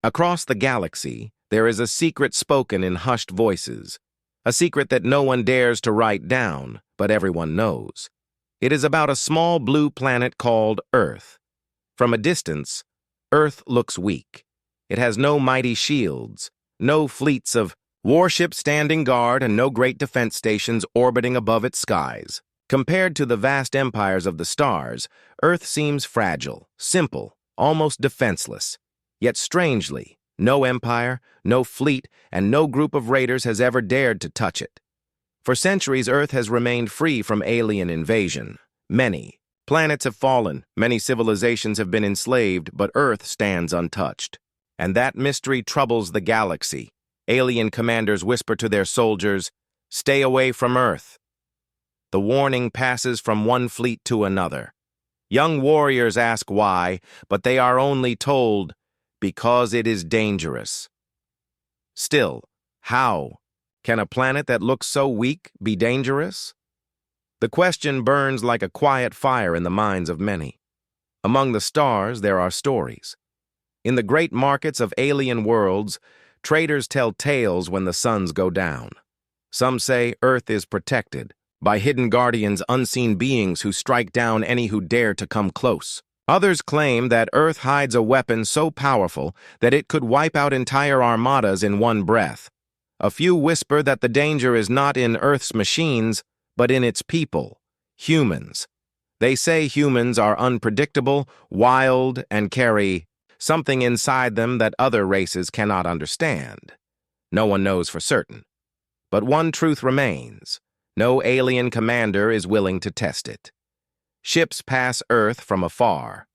Across the galaxy, there is a secret spoken in hushed voices, a secret that no one dares to write down, but everyone knows. It is about a small blue planet called Earth. From a distance, Earth looks weak. It has no mighty shields, no fleets of warships standing guard, and no great defense stations orbiting above its skies. Compared to the vast empires of the stars, Earth seems fragile, simple, almost defenseless. Yet strangely, no empire, no fleet, and no group of raiders has ever dared to touch it. For centuries, Earth has remained free from alien invasion. Many planets have fallen, many civilizations have been enslaved, but Earth stands untouched. And that mystery troubles the galaxy. Alien commanders whisper to their soldiers, "Stay away from Earth." The warning passes from one fleet to another. Young warriors ask why, but they are only told, because it is dangerous. Still, how can a planet that looks so weak be dangerous? The question burns like a quiet fire in the minds of many. Among the stars, there are stories. In the great markets of alien worlds, traders tell tales when the suns go down. Some say Earth is protected by hidden guardians, unseen beings who strike down any who dare to come close. Others claim that Earth hides a weapon so powerful that it could wipe out entire armadas in one breath. A few whisper that the danger is not in Earth's machines, but in its people, humans. They say humans are unpredictable, wild, and carry something inside them that other races cannot understand. No one knows for certain. But one truth remains. No alien commander is willing to test it. Ships pass Earth from afar.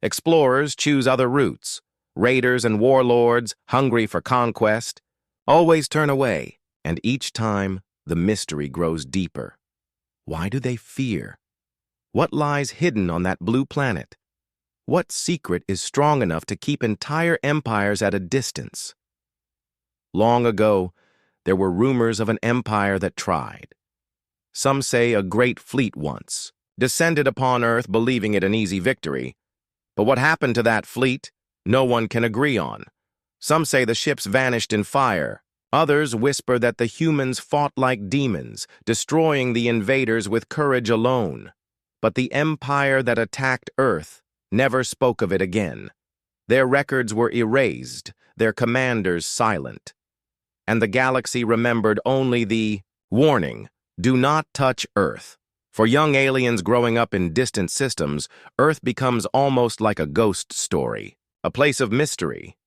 Explorers choose other routes. Raiders and warlords, hungry for conquest, always turn away, and each time the mystery grows deeper. Why do they fear? What lies hidden on that blue planet? What secret is strong enough to keep entire empires at a distance? Long ago, there were rumors of an empire that tried. Some say a great fleet once descended upon Earth, believing it an easy victory. But what happened to that fleet, no one can agree on. Some say the ships vanished in fire. Others whisper that the humans fought like demons, destroying the invaders with courage alone. But the empire that attacked Earth never spoke of it again. Their records were erased, their commanders silent. And the galaxy remembered only the warning, "Do not touch Earth." For young aliens growing up in distant systems, Earth becomes almost like a ghost story, a place of mystery,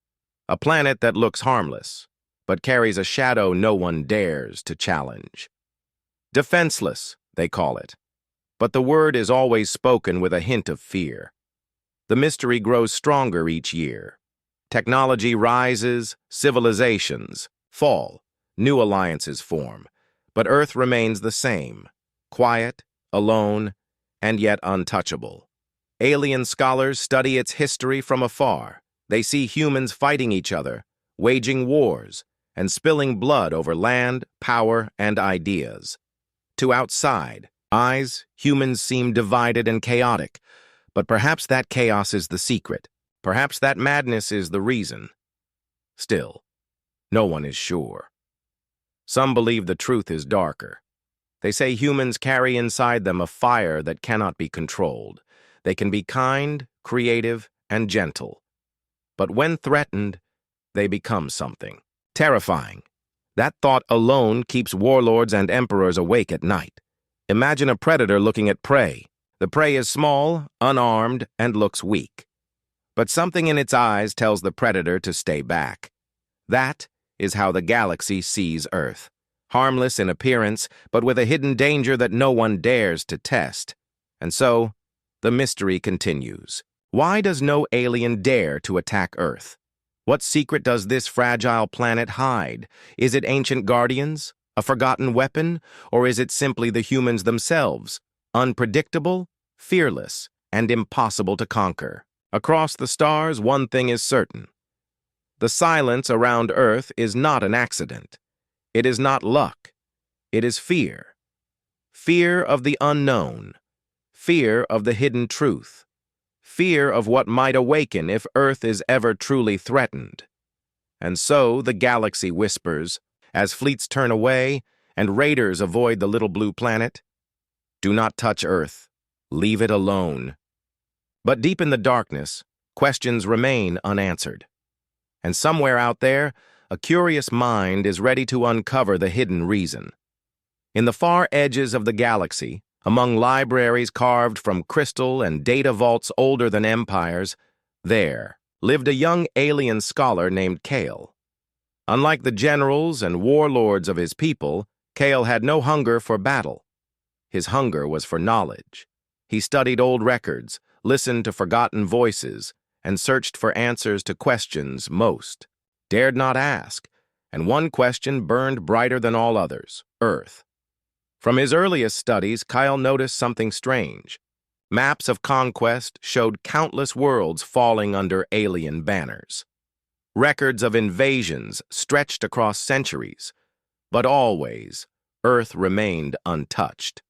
a planet that looks harmless, but carries a shadow no one dares to challenge. Defenseless, they call it. But the word is always spoken with a hint of fear. The mystery grows stronger each year. Technology rises, civilizations fall, new alliances form, but Earth remains the same, quiet, alone, and yet untouchable. Alien scholars study its history from afar. They see humans fighting each other, waging wars, and spilling blood over land, power, and ideas. To outside eyes, humans seem divided and chaotic, but perhaps that chaos is the secret. Perhaps that madness is the reason. Still, no one is sure. Some believe the truth is darker. They say humans carry inside them a fire that cannot be controlled. They can be kind, creative, and gentle. But when threatened, they become something terrifying. That thought alone keeps warlords and emperors awake at night. Imagine a predator looking at prey. The prey is small, unarmed, and looks weak. But something in its eyes tells the predator to stay back. That is how the galaxy sees Earth. Harmless in appearance, but with a hidden danger that no one dares to test. And so, the mystery continues. Why does no alien dare to attack Earth? What secret does this fragile planet hide? Is it ancient guardians, a forgotten weapon, or is it simply the humans themselves, unpredictable, fearless, and impossible to conquer? Across the stars, one thing is certain. The silence around Earth is not an accident. It is not luck. It is fear. Fear of the unknown. Fear of the hidden truth. Fear of what might awaken if Earth is ever truly threatened. And so the galaxy whispers, as fleets turn away and raiders avoid the little blue planet. Do not touch Earth. Leave it alone. But deep in the darkness, questions remain unanswered. And somewhere out there, a curious mind is ready to uncover the hidden reason. In the far edges of the galaxy, among libraries carved from crystal and data vaults older than empires, there lived a young alien scholar named Kale. Unlike the generals and warlords of his people, Kale had no hunger for battle. His hunger was for knowledge. He studied old records, listened to forgotten voices, and searched for answers to questions most dared not ask, and one question burned brighter than all others: Earth. From his earliest studies, Kyle noticed something strange. Maps of conquest showed countless worlds falling under alien banners. Records of invasions stretched across centuries, but always, Earth remained untouched.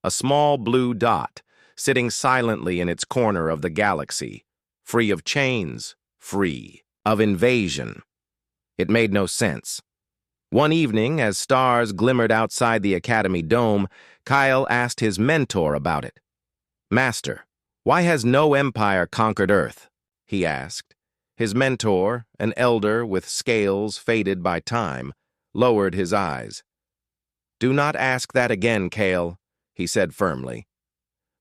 A small blue dot, sitting silently in its corner of the galaxy, free of chains, free of invasion. It made no sense. One evening, as stars glimmered outside the Academy dome, Kyle asked his mentor about it. "Master, why has no empire conquered Earth?" he asked. His mentor, an elder with scales faded by time, lowered his eyes. "Do not ask that again, Kale," he said firmly.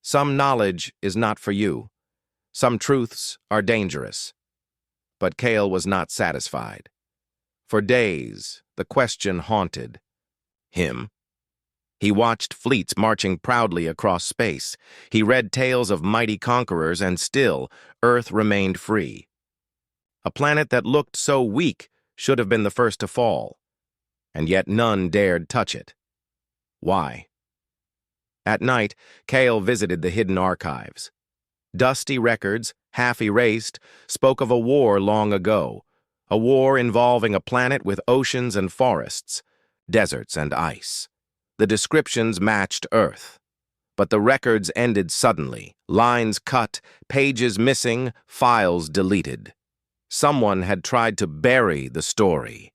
"Some knowledge is not for you. Some truths are dangerous." But Kale was not satisfied. For days, the question haunted him. He watched fleets marching proudly across space. He read tales of mighty conquerors, and still, Earth remained free. A planet that looked so weak should have been the first to fall, and yet none dared touch it. Why? At night, Kale visited the hidden archives. Dusty records, half erased, spoke of a war long ago, a war involving a planet with oceans and forests, deserts and ice. The descriptions matched Earth. But the records ended suddenly, lines cut, pages missing, files deleted. Someone had tried to bury the story.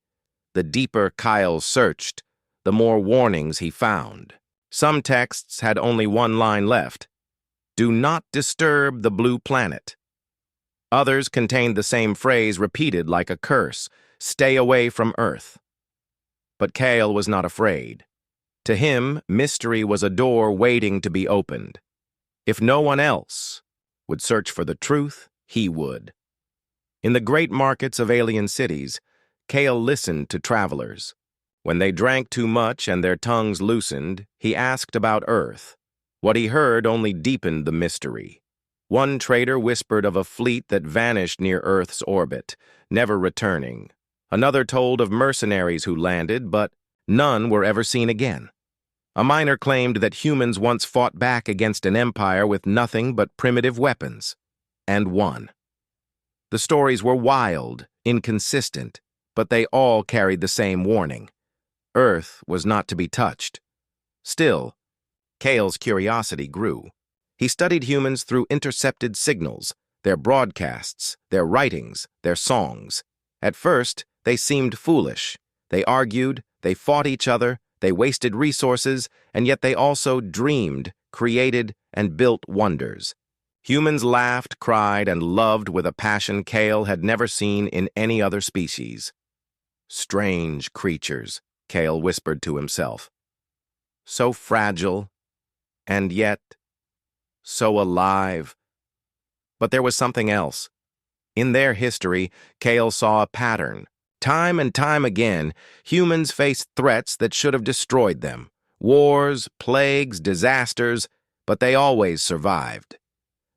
The deeper Kyle searched, the more warnings he found. Some texts had only one line left: "Do not disturb the blue planet." Others contained the same phrase repeated like a curse: "Stay away from Earth." But Kale was not afraid. To him, mystery was a door waiting to be opened. If no one else would search for the truth, he would. In the great markets of alien cities, Kale listened to travelers. When they drank too much and their tongues loosened, he asked about Earth. What he heard only deepened the mystery. One trader whispered of a fleet that vanished near Earth's orbit, never returning. Another told of mercenaries who landed, but none were ever seen again. A miner claimed that humans once fought back against an empire with nothing but primitive weapons, and won. The stories were wild, inconsistent, but they all carried the same warning: Earth was not to be touched. Still, Kale's curiosity grew. He studied humans through intercepted signals, their broadcasts, their writings, their songs. At first, they seemed foolish. They argued, they fought each other, they wasted resources, and yet they also dreamed, created, and built wonders. Humans laughed, cried, and loved with a passion Kale had never seen in any other species. Strange creatures, Kale whispered to himself. So fragile, and yet so alive. But there was something else. In their history, Kale saw a pattern. Time and time again, humans faced threats that should have destroyed them. Wars, plagues, disasters, but they always survived.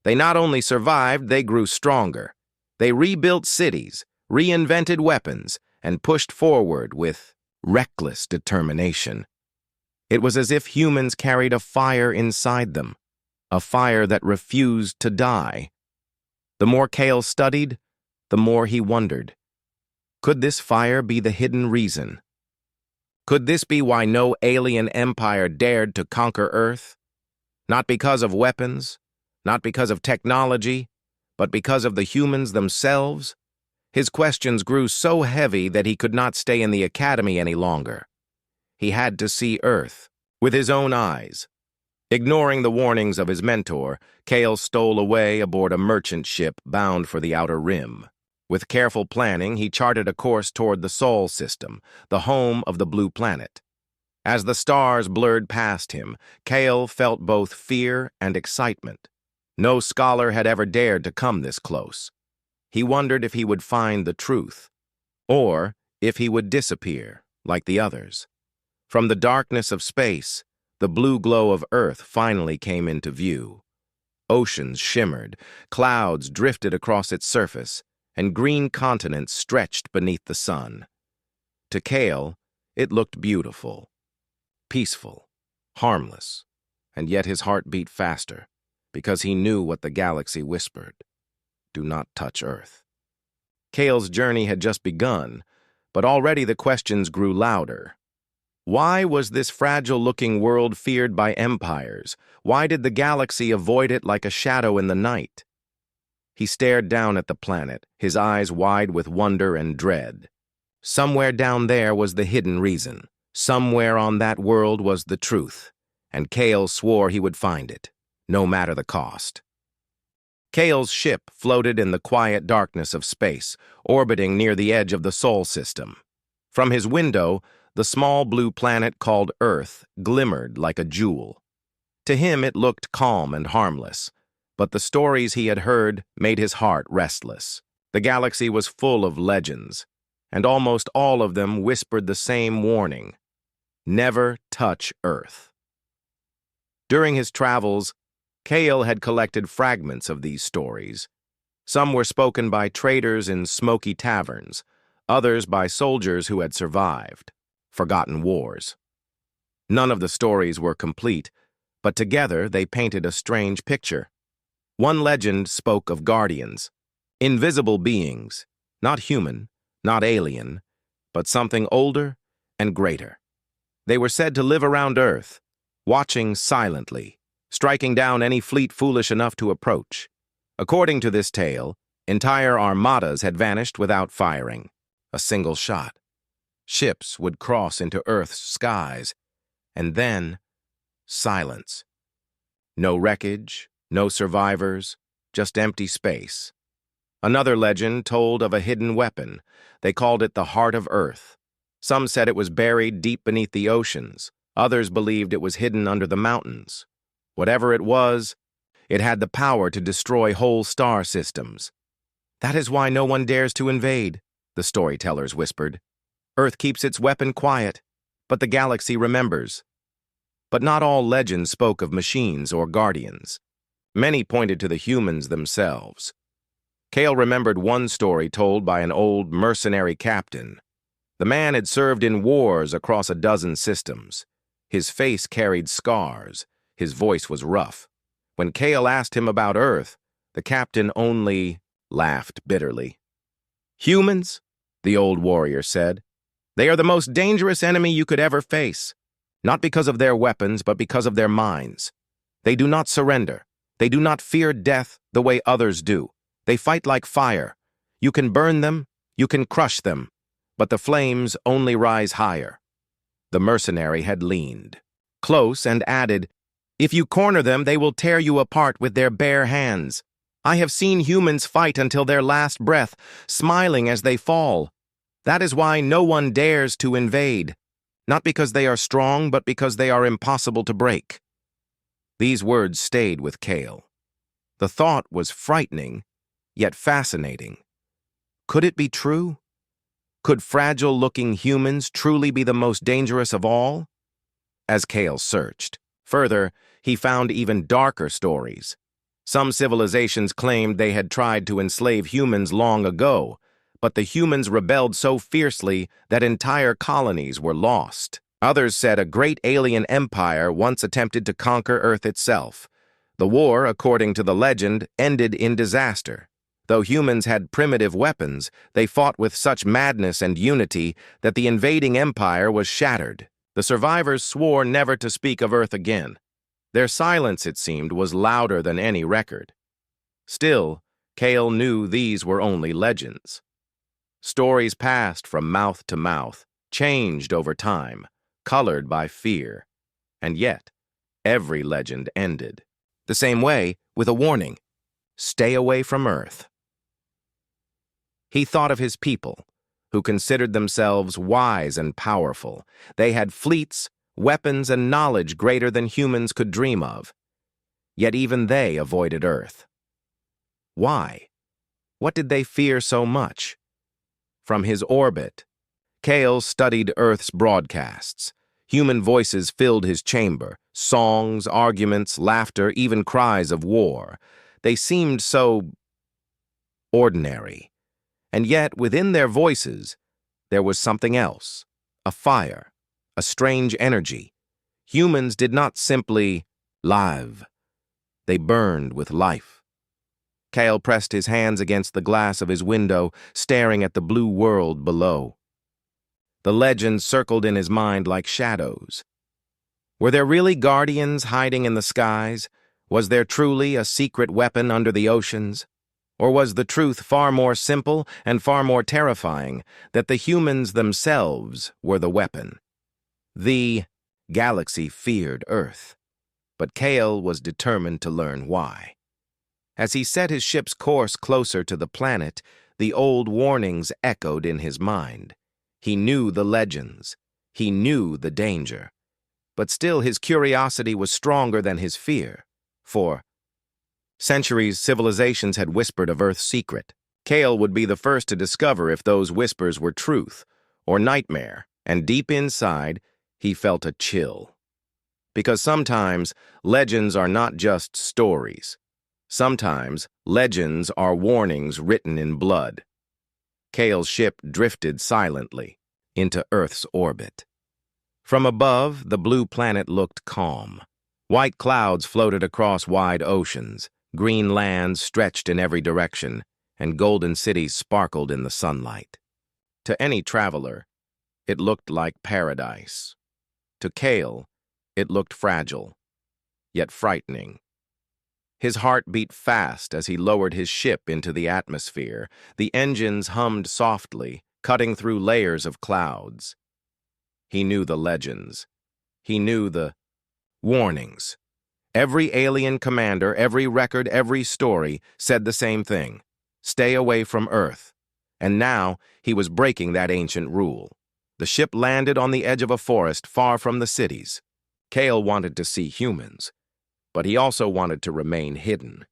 They not only survived, they grew stronger. They rebuilt cities, reinvented weapons, and pushed forward with reckless determination. It was as if humans carried a fire inside them, a fire that refused to die. The more Kale studied, the more he wondered. Could this fire be the hidden reason? Could this be why no alien empire dared to conquer Earth? Not because of weapons, not because of technology, but because of the humans themselves? His questions grew so heavy that he could not stay in the academy any longer. He had to see Earth with his own eyes. Ignoring the warnings of his mentor, Cale stole away aboard a merchant ship bound for the Outer Rim. With careful planning, he charted a course toward the Sol system, the home of the Blue Planet. As the stars blurred past him, Cale felt both fear and excitement. No scholar had ever dared to come this close. He wondered if he would find the truth, or if he would disappear, like the others. From the darkness of space, the blue glow of Earth finally came into view. Oceans shimmered, clouds drifted across its surface, and green continents stretched beneath the sun. To Cale, it looked beautiful, peaceful, harmless, and yet his heart beat faster, because he knew what the galaxy whispered. Do not touch Earth. Cale's journey had just begun, but already the questions grew louder. Why was this fragile-looking world feared by empires? Why did the galaxy avoid it like a shadow in the night? He stared down at the planet, his eyes wide with wonder and dread. Somewhere down there was the hidden reason. Somewhere on that world was the truth, and Cale swore he would find it, no matter the cost. Cale's ship floated in the quiet darkness of space, orbiting near the edge of the Sol system. From his window, the small blue planet called Earth glimmered like a jewel. To him it looked calm and harmless, but the stories he had heard made his heart restless. The galaxy was full of legends, and almost all of them whispered the same warning: never touch Earth. During his travels, Cale had collected fragments of these stories. Some were spoken by traders in smoky taverns, others by soldiers who had survived forgotten wars. None of the stories were complete, but together they painted a strange picture. One legend spoke of guardians, invisible beings, not human, not alien, but something older and greater. They were said to live around Earth, watching silently, striking down any fleet foolish enough to approach. According to this tale, entire armadas had vanished without firing a single shot. Ships would cross into Earth's skies, and then silence. No wreckage, no survivors, just empty space. Another legend told of a hidden weapon. They called it the Heart of Earth. Some said it was buried deep beneath the oceans. Others believed it was hidden under the mountains. Whatever it was, it had the power to destroy whole star systems. That is why no one dares to invade, the storytellers whispered. Earth keeps its weapon quiet, but the galaxy remembers. But not all legends spoke of machines or guardians. Many pointed to the humans themselves. Cale remembered one story told by an old mercenary captain. The man had served in wars across a dozen systems. His face carried scars. His voice was rough. When Cale asked him about Earth, the captain only laughed bitterly. Humans, the old warrior said. They are the most dangerous enemy you could ever face, not because of their weapons, but because of their minds. They do not surrender. They do not fear death the way others do. They fight like fire. You can burn them, you can crush them, but the flames only rise higher. The mercenary had leaned close and added, if you corner them, they will tear you apart with their bare hands. I have seen humans fight until their last breath, smiling as they fall. That is why no one dares to invade, not because they are strong, but because they are impossible to break. These words stayed with Cale. The thought was frightening, yet fascinating. Could it be true? Could fragile-looking humans truly be the most dangerous of all? As Cale searched further, he found even darker stories. Some civilizations claimed they had tried to enslave humans long ago, but the humans rebelled so fiercely that entire colonies were lost. Others said a great alien empire once attempted to conquer Earth itself. The war, according to the legend, ended in disaster. Though humans had primitive weapons, they fought with such madness and unity that the invading empire was shattered. The survivors swore never to speak of Earth again. Their silence, it seemed, was louder than any record. Still, Cale knew these were only legends. Stories passed from mouth to mouth, changed over time, colored by fear. And yet, every legend ended the same way, with a warning: stay away from Earth. He thought of his people, who considered themselves wise and powerful. They had fleets, weapons, and knowledge greater than humans could dream of. Yet even they avoided Earth. Why? What did they fear so much? From his orbit, Kale studied Earth's broadcasts. Human voices filled his chamber, songs, arguments, laughter, even cries of war. They seemed so ordinary. And yet, within their voices, there was something else: a fire, a strange energy. Humans did not simply live. They burned with life. Kale pressed his hands against the glass of his window, staring at the blue world below. The legends circled in his mind like shadows. Were there really guardians hiding in the skies? Was there truly a secret weapon under the oceans? Or was the truth far more simple and far more terrifying, that the humans themselves were the weapon? The galaxy feared Earth, but Kale was determined to learn why. As he set his ship's course closer to the planet, the old warnings echoed in his mind. He knew the legends. He knew the danger. But still his curiosity was stronger than his fear. For centuries, civilizations had whispered of Earth's secret. Kale would be the first to discover if those whispers were truth or nightmare, and deep inside, he felt a chill. Because sometimes legends are not just stories. Sometimes legends are warnings written in blood. Kale's ship drifted silently into Earth's orbit. From above, the blue planet looked calm. White clouds floated across wide oceans. Green lands stretched in every direction, and golden cities sparkled in the sunlight. To any traveler, it looked like paradise. To Kale, it looked fragile, yet frightening. His heart beat fast as he lowered his ship into the atmosphere. The engines hummed softly, cutting through layers of clouds. He knew the legends. He knew the warnings. Every alien commander, every record, every story said the same thing: stay away from Earth. And now he was breaking that ancient rule. The ship landed on the edge of a forest far from the cities. Kale wanted to see humans, but he also wanted to remain hidden.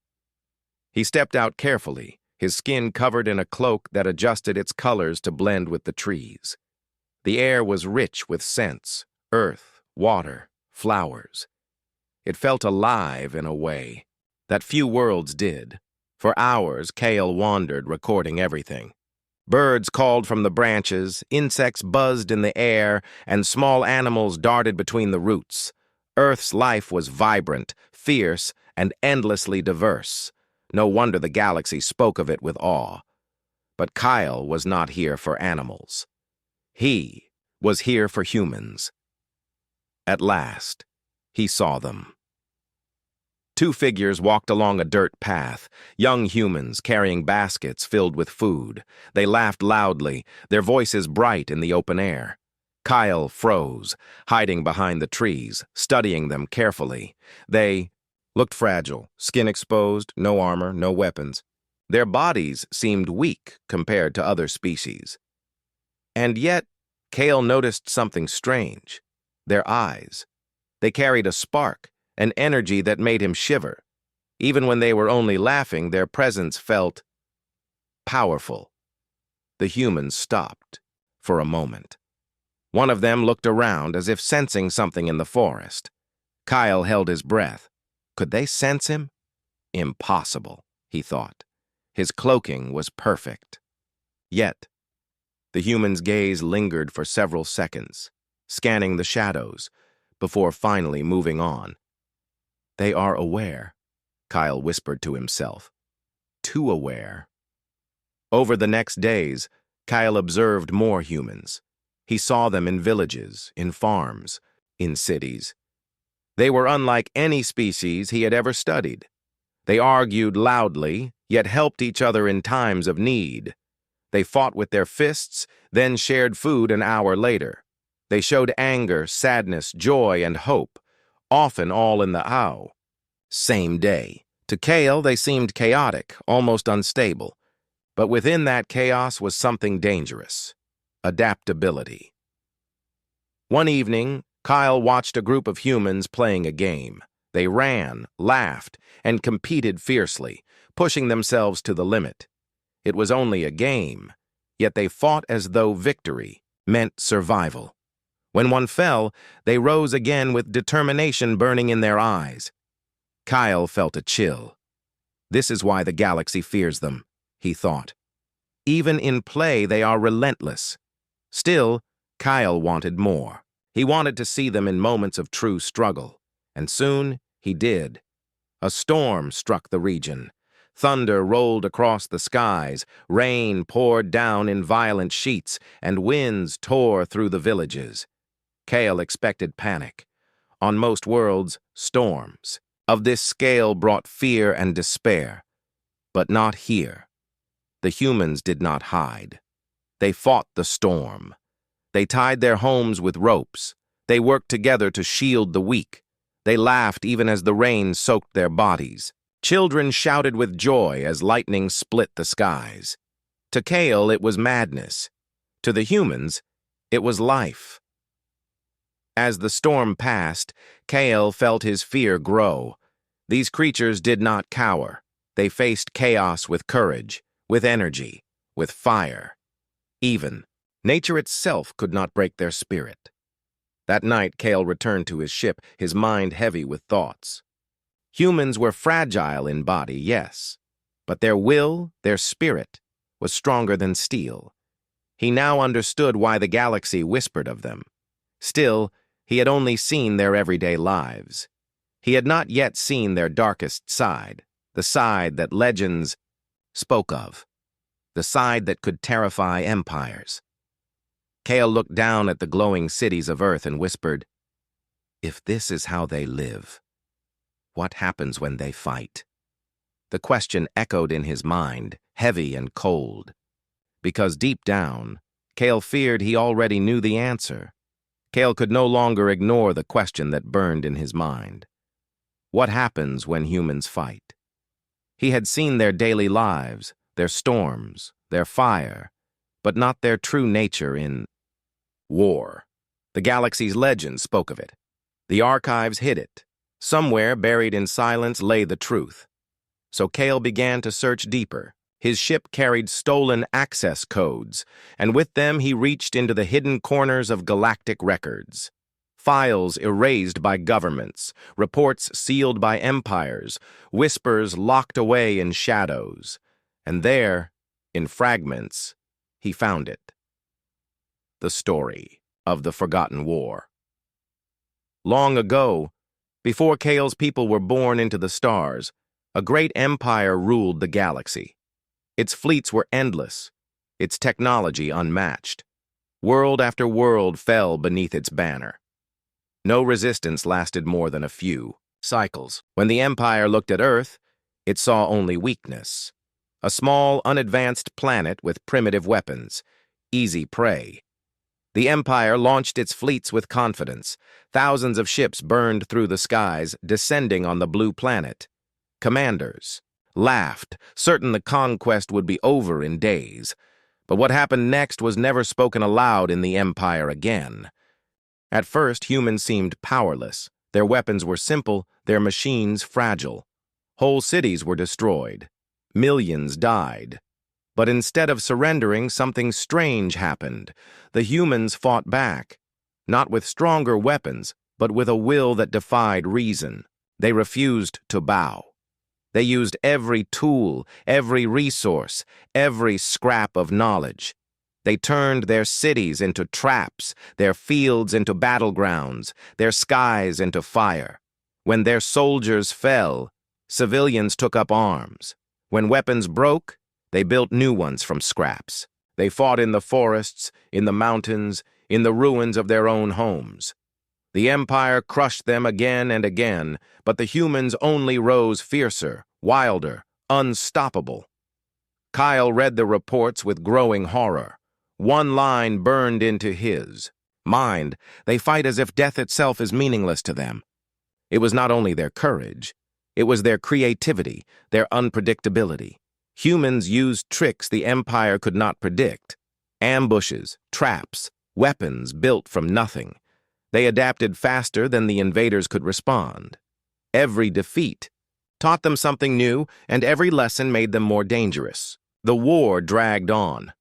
He stepped out carefully, his skin covered in a cloak that adjusted its colors to blend with the trees. The air was rich with scents: earth, water, flowers. It felt alive in a way that few worlds did. For hours, Kale wandered, recording everything. Birds called from the branches, insects buzzed in the air, and small animals darted between the roots. Earth's life was vibrant, fierce, and endlessly diverse. No wonder the galaxy spoke of it with awe. But Kyle was not here for animals. He was here for humans. At last, he saw them. Two figures walked along a dirt path, young humans carrying baskets filled with food. They laughed loudly, their voices bright in the open air. Kyle froze, hiding behind the trees, studying them carefully. They looked fragile, skin exposed, no armor, no weapons. Their bodies seemed weak compared to other species. And yet, Kale noticed something strange. Their eyes. They carried a spark, an energy that made him shiver. Even when they were only laughing, their presence felt powerful. The humans stopped for a moment. One of them looked around as if sensing something in the forest. Kyle held his breath. Could they sense him? Impossible, he thought. His cloaking was perfect. Yet, the human's gaze lingered for several seconds, scanning the shadows, before finally moving on. They are aware, Kyle whispered to himself. Too aware. Over the next days, Kyle observed more humans. He saw them in villages, in farms, in cities. They were unlike any species he had ever studied. They argued loudly, yet helped each other in times of need. They fought with their fists, then shared food an hour later. They showed anger, sadness, joy, and hope, often all in the same day. To Kale, they seemed chaotic, almost unstable. But within that chaos was something dangerous: adaptability. One evening, Kyle watched a group of humans playing a game. They ran, laughed, and competed fiercely, pushing themselves to the limit. It was only a game, yet they fought as though victory meant survival. When one fell, they rose again with determination burning in their eyes. Kyle felt a chill. This is why the galaxy fears them, he thought. Even in play, they are relentless. Still, Kyle wanted more. He wanted to see them in moments of true struggle. And soon, he did. A storm struck the region. Thunder rolled across the skies, rain poured down in violent sheets, and winds tore through the villages. Kale expected panic. On most worlds, storms of this scale brought fear and despair. But not here. The humans did not hide. They fought the storm. They tied their homes with ropes. They worked together to shield the weak. They laughed even as the rain soaked their bodies. Children shouted with joy as lightning split the skies. To Kale, it was madness. To the humans, it was life. As the storm passed, Kale felt his fear grow. These creatures did not cower. They faced chaos with courage, with energy, with fire. Even nature itself could not break their spirit. That night, Kale returned to his ship, his mind heavy with thoughts. Humans were fragile in body, yes, but their will, their spirit, was stronger than steel. He now understood why the galaxy whispered of them. Still, he had only seen their everyday lives. He had not yet seen their darkest side, the side that legends spoke of, the side that could terrify empires. Kale looked down at the glowing cities of Earth and whispered, "If this is how they live, what happens when they fight?" The question echoed in his mind, heavy and cold. Because deep down, Kale feared he already knew the answer. Kale could no longer ignore the question that burned in his mind. What happens when humans fight? He had seen their daily lives, their storms, their fire, but not their true nature in war. The galaxy's legend spoke of it. The archives hid it. Somewhere buried in silence lay the truth. So Kale began to search deeper. His ship carried stolen access codes, and with them he reached into the hidden corners of galactic records. Files erased by governments, reports sealed by empires, whispers locked away in shadows. And there, in fragments, he found it. The story of the Forgotten War. Long ago, before Kale's people were born into the stars, a great empire ruled the galaxy. Its fleets were endless, its technology unmatched. World after world fell beneath its banner. No resistance lasted more than a few cycles. When the empire looked at Earth, it saw only weakness. A small, unadvanced planet with primitive weapons, easy prey. The empire launched its fleets with confidence. Thousands of ships burned through the skies, descending on the blue planet. Commanders laughed, certain the conquest would be over in days. But what happened next was never spoken aloud in the empire again. At first, humans seemed powerless. Their weapons were simple, their machines fragile. Whole cities were destroyed. Millions died. But instead of surrendering, something strange happened. The humans fought back, not with stronger weapons, but with a will that defied reason. They refused to bow. They used every tool, every resource, every scrap of knowledge. They turned their cities into traps, their fields into battlegrounds, their skies into fire. When their soldiers fell, civilians took up arms. When weapons broke, they built new ones from scraps. They fought in the forests, in the mountains, in the ruins of their own homes. The empire crushed them again and again, but the humans only rose fiercer, wilder, unstoppable. Kyle read the reports with growing horror. One line burned into his mind. They fight as if death itself is meaningless to them. It was not only their courage, it was their creativity, their unpredictability. Humans used tricks the Empire could not predict. Ambushes, traps, weapons built from nothing. They adapted faster than the invaders could respond. Every defeat taught them something new, and every lesson made them more dangerous. The war dragged on.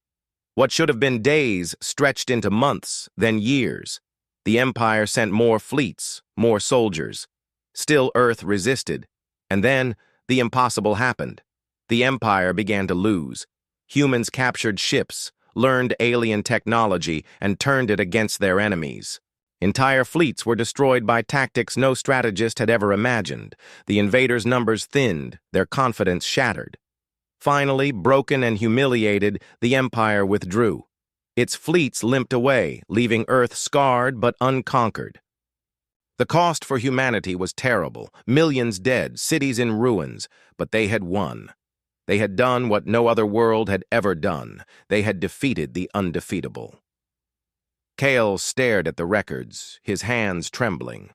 What should have been days stretched into months, then years. The Empire sent more fleets, more soldiers. Still, Earth resisted. And then, the impossible happened. The Empire began to lose. Humans captured ships, learned alien technology, and turned it against their enemies. Entire fleets were destroyed by tactics no strategist had ever imagined. The invaders' numbers thinned, their confidence shattered. Finally, broken and humiliated, the Empire withdrew. Its fleets limped away, leaving Earth scarred but unconquered. The cost for humanity was terrible, millions dead, cities in ruins, but they had won. They had done what no other world had ever done. They had defeated the undefeatable. Kale stared at the records, his hands trembling.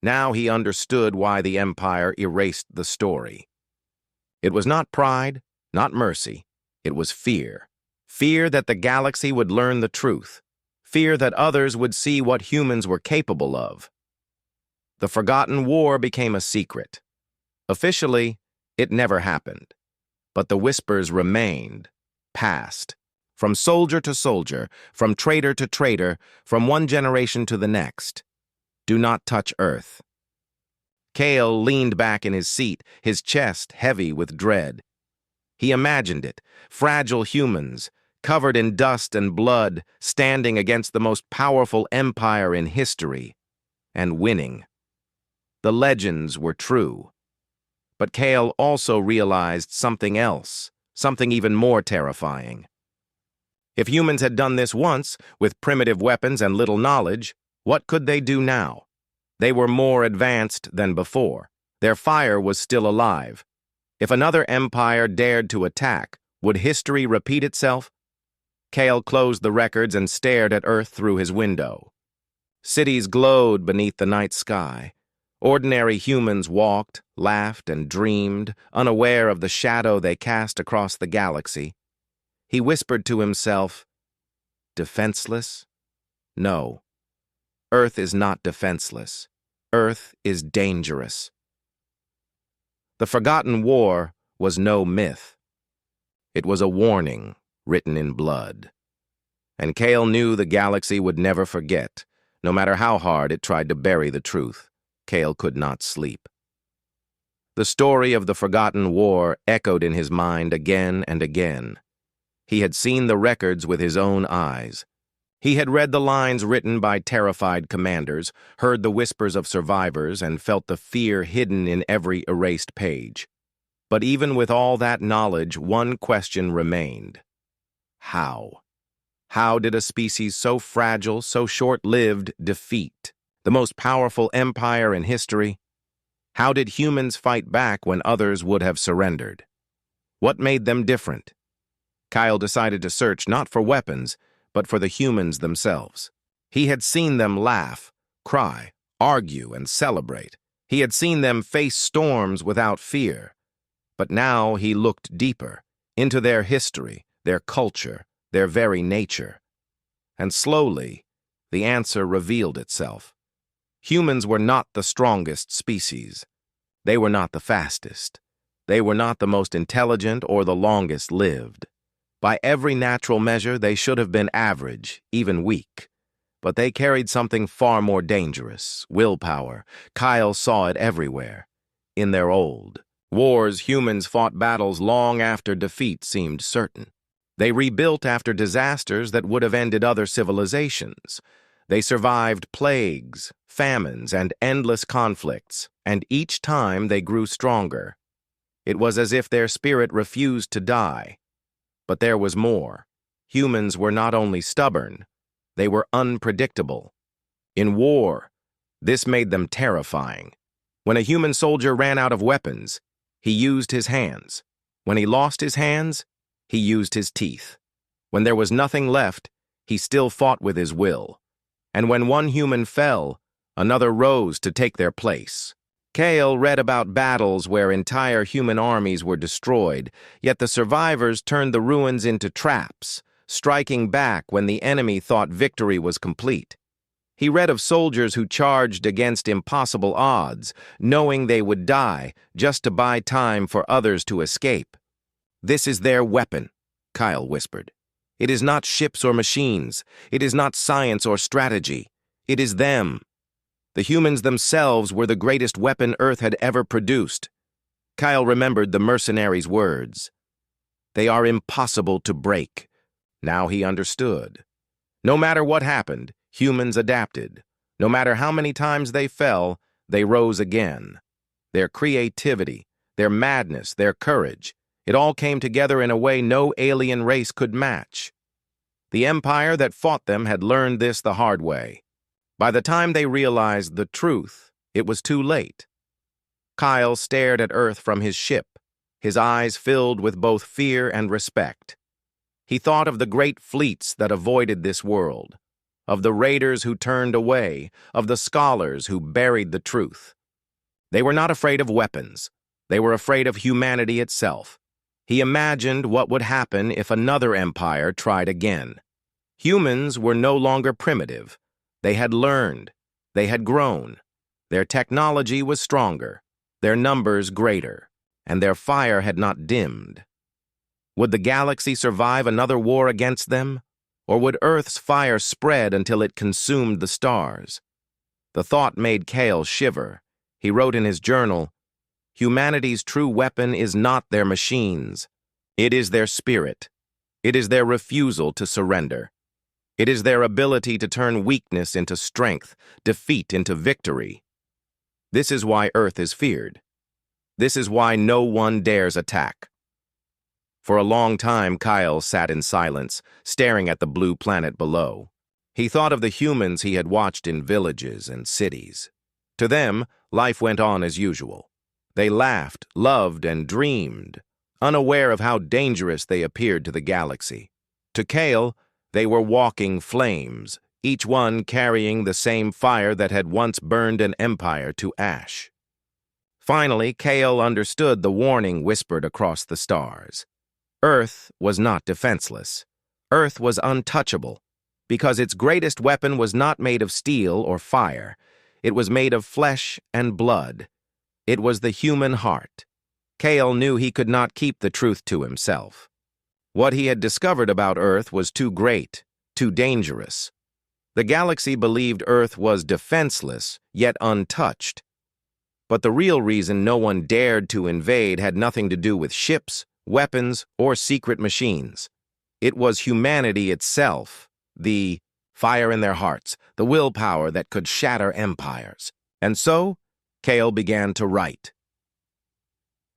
Now he understood why the Empire erased the story. It was not pride, not mercy. It was fear. Fear that the galaxy would learn the truth. Fear that others would see what humans were capable of. The Forgotten War became a secret. Officially, it never happened. But the whispers remained, passed. From soldier to soldier, from traitor to traitor, from one generation to the next. Do not touch Earth. Kale leaned back in his seat, his chest heavy with dread. He imagined it, fragile humans, covered in dust and blood, standing against the most powerful empire in history, and winning. The legends were true. But Kale also realized something else, something even more terrifying. If humans had done this once, with primitive weapons and little knowledge, what could they do now? They were more advanced than before. Their fire was still alive. If another empire dared to attack, would history repeat itself? Kale closed the records and stared at Earth through his window. Cities glowed beneath the night sky. Ordinary humans walked, laughed, and dreamed, unaware of the shadow they cast across the galaxy. He whispered to himself, "Defenseless? No. Earth is not defenseless. Earth is dangerous." The Forgotten War was no myth. It was a warning written in blood. And Kale knew the galaxy would never forget. No matter how hard it tried to bury the truth, Kale could not sleep. The story of the Forgotten War echoed in his mind again and again. He had seen the records with his own eyes. He had read the lines written by terrified commanders, heard the whispers of survivors, and felt the fear hidden in every erased page. But even with all that knowledge, one question remained. How? How did a species so fragile, so short-lived, defeat the most powerful empire in history? How did humans fight back when others would have surrendered? What made them different? Kyle decided to search not for weapons, but for the humans themselves. He had seen them laugh, cry, argue, and celebrate. He had seen them face storms without fear. But now he looked deeper, into their history, their culture, their very nature. And slowly, the answer revealed itself. Humans were not the strongest species. They were not the fastest. They were not the most intelligent or the longest lived. By every natural measure, they should have been average, even weak. But they carried something far more dangerous, willpower. Kyle saw it everywhere. In their old wars, humans fought battles long after defeat seemed certain. They rebuilt after disasters that would have ended other civilizations. They survived plagues, famines, and endless conflicts, and each time they grew stronger. It was as if their spirit refused to die. But there was more. Humans were not only stubborn, they were unpredictable. In war, this made them terrifying. When a human soldier ran out of weapons, he used his hands. When he lost his hands, He used his teeth. When there was nothing left, he still fought with his will. And when one human fell, another rose to take their place. Kale read about battles where entire human armies were destroyed, yet the survivors turned the ruins into traps, striking back when the enemy thought victory was complete. He read of soldiers who charged against impossible odds, knowing they would die just to buy time for others to escape. "This is their weapon," Kyle whispered. "It is not ships or machines. It is not science or strategy. It is them. The humans themselves were the greatest weapon Earth had ever produced." Kyle remembered the mercenaries' words. "They are impossible to break." Now he understood. No matter what happened, humans adapted. No matter how many times they fell, they rose again. Their creativity, their madness, their courage, it all came together in a way no alien race could match. The empire that fought them had learned this the hard way. By the time they realized the truth, it was too late. Kyle stared at Earth from his ship, his eyes filled with both fear and respect. He thought of the great fleets that avoided this world, of the raiders who turned away, of the scholars who buried the truth. They were not afraid of weapons. They were afraid of humanity itself. He imagined what would happen if another empire tried again. Humans were no longer primitive. They had learned. They had grown. Their technology was stronger, their numbers greater, and their fire had not dimmed. Would the galaxy survive another war against them? Or would Earth's fire spread until it consumed the stars? The thought made Kale shiver. He wrote in his journal, "Humanity's true weapon is not their machines. It is their spirit. It is their refusal to surrender. It is their ability to turn weakness into strength, defeat into victory. This is why Earth is feared. This is why no one dares attack." For a long time, Kyle sat in silence, staring at the blue planet below. He thought of the humans he had watched in villages and cities. To them, life went on as usual. They laughed, loved, and dreamed, unaware of how dangerous they appeared to the galaxy. To Kale, they were walking flames, each one carrying the same fire that had once burned an empire to ash. Finally, Kale understood the warning whispered across the stars. Earth was not defenseless. Earth was untouchable, because its greatest weapon was not made of steel or fire. It was made of flesh and blood. It was the human heart. Kale knew he could not keep the truth to himself. What he had discovered about Earth was too great, too dangerous. The galaxy believed Earth was defenseless, yet untouched. But the real reason no one dared to invade had nothing to do with ships, weapons, or secret machines. It was humanity itself, the fire in their hearts, the willpower that could shatter empires. And so, Kale began to write.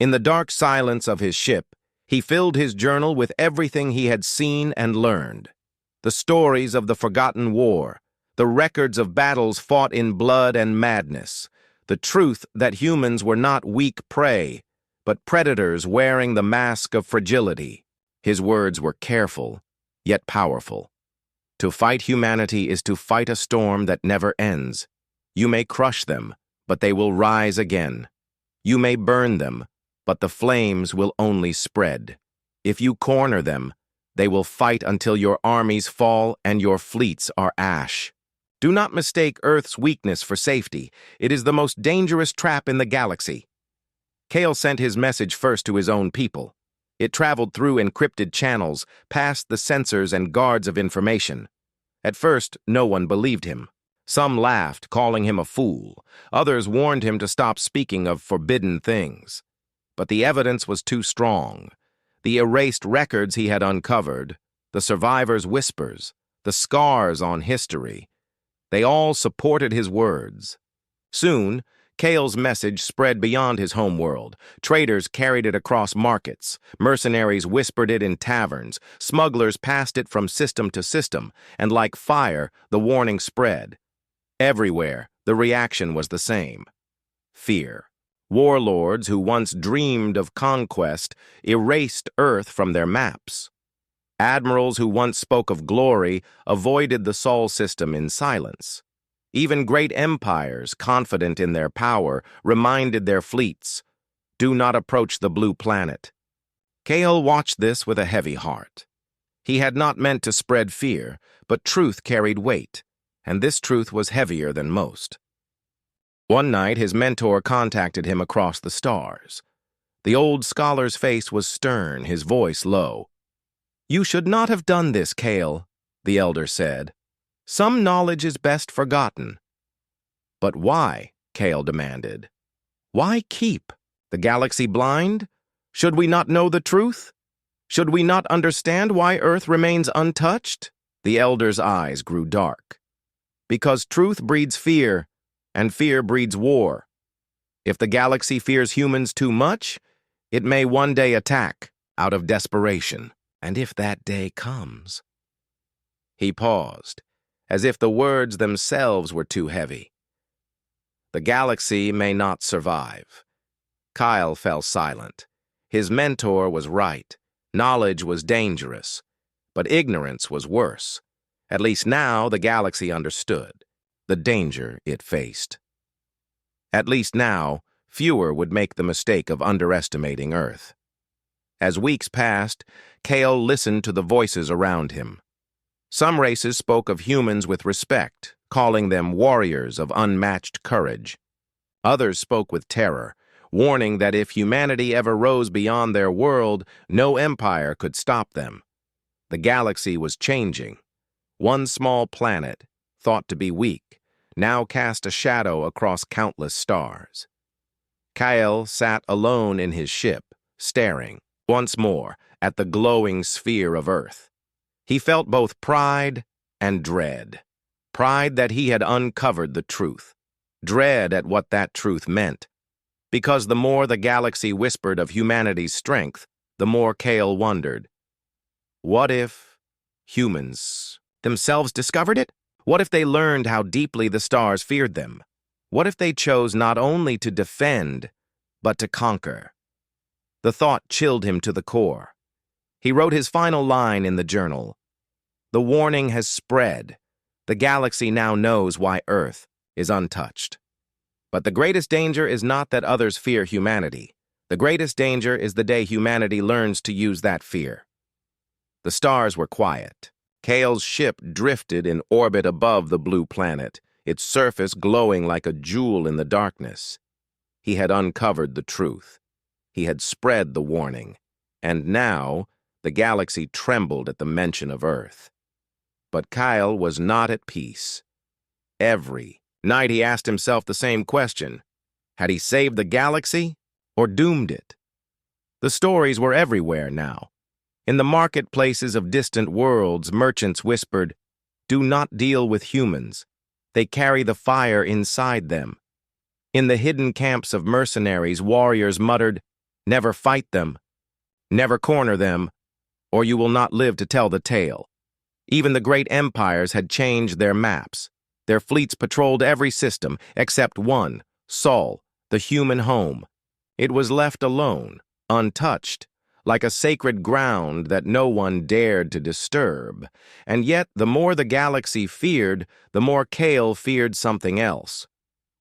In the dark silence of his ship, he filled his journal with everything he had seen and learned. The stories of the forgotten war, the records of battles fought in blood and madness, the truth that humans were not weak prey, but predators wearing the mask of fragility. His words were careful, yet powerful. To fight humanity is to fight a storm that never ends. You may crush them, but they will rise again. You may burn them, but the flames will only spread. If you corner them, they will fight until your armies fall and your fleets are ash. Do not mistake Earth's weakness for safety. It is the most dangerous trap in the galaxy. Kale sent his message first to his own people. It traveled through encrypted channels, past the censors and guards of information. At first, no one believed him. Some laughed, calling him a fool. Others warned him to stop speaking of forbidden things. But the evidence was too strong. The erased records he had uncovered, the survivors' whispers, the scars on history, they all supported his words. Soon, Kale's message spread beyond his homeworld. Traders carried it across markets. Mercenaries whispered it in taverns. Smugglers passed it from system to system. And like fire, the warning spread. Everywhere, the reaction was the same. Fear. Warlords who once dreamed of conquest erased Earth from their maps. Admirals who once spoke of glory avoided the Sol system in silence. Even great empires, confident in their power, reminded their fleets, "Do not approach the blue planet." Cale watched this with a heavy heart. He had not meant to spread fear, but truth carried weight, and this truth was heavier than most. One night, his mentor contacted him across the stars. The old scholar's face was stern, his voice low. "You should not have done this, Cale," the elder said. "Some knowledge is best forgotten." "But why?" Cale demanded. "Why keep the galaxy blind? Should we not know the truth? Should we not understand why Earth remains untouched?" The elder's eyes grew dark. "Because truth breeds fear, and fear breeds war. If the galaxy fears humans too much, it may one day attack out of desperation. And if that day comes—" He paused, as if the words themselves were too heavy. "The galaxy may not survive." Kyle fell silent. His mentor was right. Knowledge was dangerous, but ignorance was worse. At least now the galaxy understood the danger it faced. At least now, fewer would make the mistake of underestimating Earth. As weeks passed, Cale listened to the voices around him. Some races spoke of humans with respect, calling them warriors of unmatched courage. Others spoke with terror, warning that if humanity ever rose beyond their world, no empire could stop them. The galaxy was changing. One small planet, thought to be weak, now cast a shadow across countless stars. Kyle sat alone in his ship, staring, once more, at the glowing sphere of Earth. He felt both pride and dread. Pride that he had uncovered the truth. Dread at what that truth meant. Because the more the galaxy whispered of humanity's strength, the more Cale wondered. What if humans themselves discovered it? What if they learned how deeply the stars feared them? What if they chose not only to defend, but to conquer? The thought chilled him to the core. He wrote his final line in the journal. "The warning has spread. The galaxy now knows why Earth is untouched." But the greatest danger is not that others fear humanity. The greatest danger is the day humanity learns to use that fear. The stars were quiet. Cale's ship drifted in orbit above the blue planet, its surface glowing like a jewel in the darkness. He had uncovered the truth. He had spread the warning. And now, the galaxy trembled at the mention of Earth. But Kyle was not at peace. Every night he asked himself the same question. Had he saved the galaxy or doomed it? The stories were everywhere now. In the marketplaces of distant worlds, merchants whispered, "Do not deal with humans. They carry the fire inside them." In the hidden camps of mercenaries, warriors muttered, "Never fight them. Never corner them, or you will not live to tell the tale." Even the great empires had changed their maps. Their fleets patrolled every system except one, Sol, the human home. It was left alone, untouched, like a sacred ground that no one dared to disturb. And yet, the more the galaxy feared, the more Cale feared something else.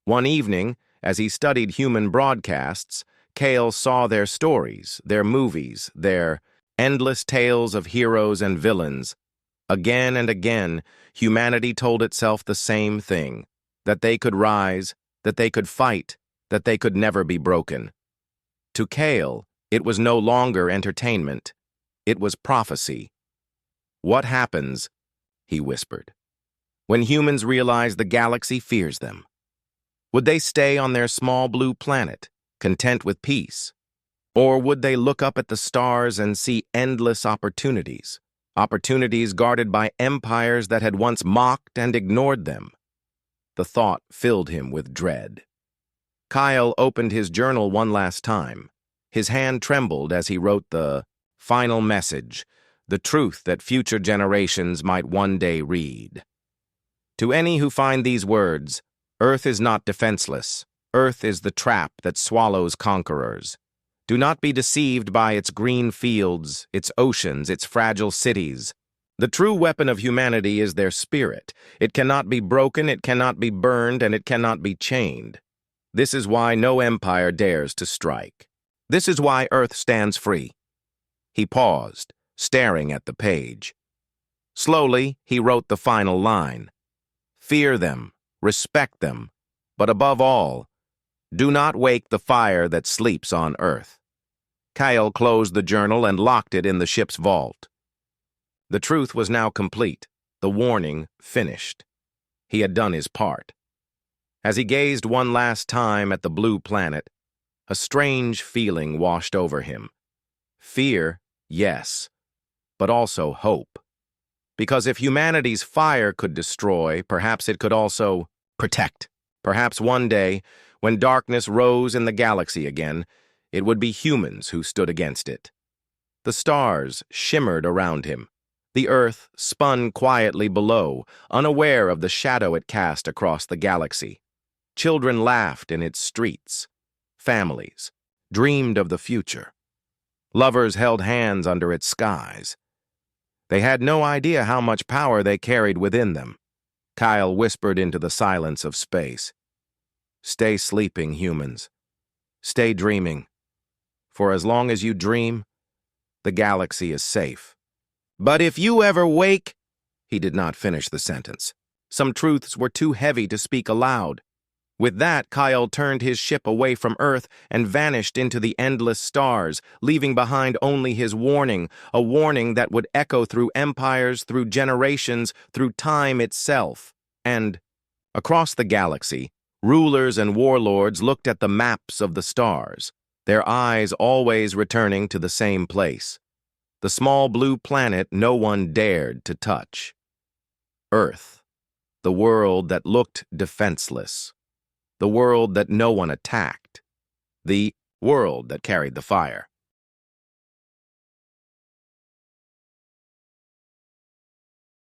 One evening, as he studied human broadcasts, Cale saw their stories, their movies, their endless tales of heroes and villains. Again and again, humanity told itself the same thing, that they could rise, that they could fight, that they could never be broken. To Cale, it was no longer entertainment. It was prophecy. "What happens," he whispered, "when humans realize the galaxy fears them? Would they stay on their small blue planet, content with peace? Or would they look up at the stars and see endless opportunities? Opportunities guarded by empires that had once mocked and ignored them?" The thought filled him with dread. Kyle opened his journal one last time. His hand trembled as he wrote the final message, the truth that future generations might one day read. "To any who find these words, Earth is not defenseless. Earth is the trap that swallows conquerors. Do not be deceived by its green fields, its oceans, its fragile cities. The true weapon of humanity is their spirit. It cannot be broken, it cannot be burned, and it cannot be chained. This is why no empire dares to strike. This is why Earth stands free. He paused, staring at the page. Slowly, he wrote the final line. Fear them, respect them, but above all, do not wake the fire that sleeps on Earth. Kyle closed the journal and locked it in the ship's vault. The truth was now complete, the warning finished. He had done his part. As he gazed one last time at the blue planet, a strange feeling washed over him. Fear, yes, but also hope. Because if humanity's fire could destroy, perhaps it could also protect. Perhaps one day, when darkness rose in the galaxy again, it would be humans who stood against it. The stars shimmered around him. The Earth spun quietly below, unaware of the shadow it cast across the galaxy. Children laughed in its streets. Families dreamed of the future. Lovers held hands under its skies. They had no idea how much power they carried within them. Kyle whispered into the silence of space. Stay sleeping, humans. Stay dreaming. For as long as you dream, the galaxy is safe. But if you ever wake... He did not finish the sentence. Some truths were too heavy to speak aloud. With that, Kyle turned his ship away from Earth and vanished into the endless stars, leaving behind only his warning, a warning that would echo through empires, through generations, through time itself. And, across the galaxy, rulers and warlords looked at the maps of the stars, their eyes always returning to the same place. The small blue planet no one dared to touch. Earth, the world that looked defenseless. The world that no one attacked. The world that carried the fire.